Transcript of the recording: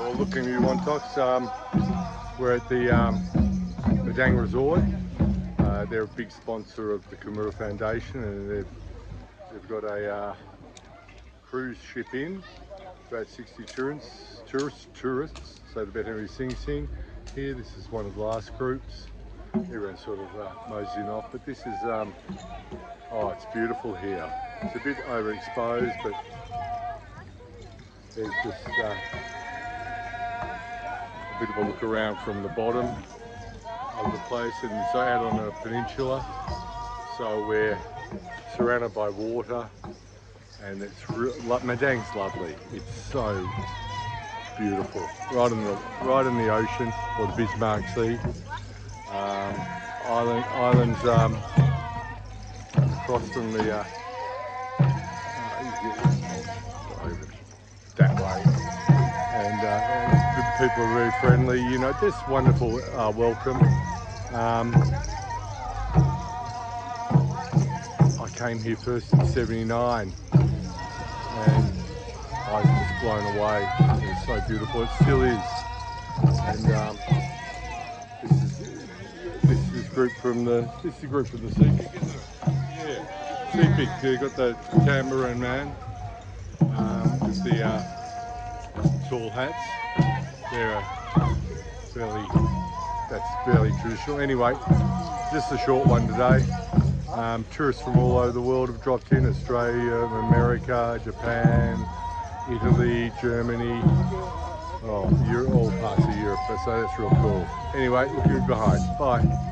Well, looking at Wantoks, we're at the Madang Resort. They're a big sponsor of the Kimura Foundation, and they've got a cruise ship in, about 60 tourists, so the veterinary Sing Sing here. This is one of the last groups. Everyone's sort of moseying off, but this is, oh, it's beautiful here. It's a bit overexposed, but there's just a bit of a look around from the bottom of the place, and it's out on a peninsula, so we're surrounded by water, and it's Madang's lovely. It's so beautiful, right in the ocean, or the Bismarck Sea. Islands across from the that way, and people are very friendly. You know, just wonderful welcome. I came here first in '79, and I was just blown away. It was so beautiful. It still is. And this is a group from the Seapick, isn't it? Yeah, Seapick. They've got the tambourine man with the tall hats. They're that's fairly traditional. Anyway, just a short one today. Tourists from all over the world have dropped in: Australia, America, Japan, Italy, Germany, all parts of Europe. So that's real cool. Anyway, look behind. Bye.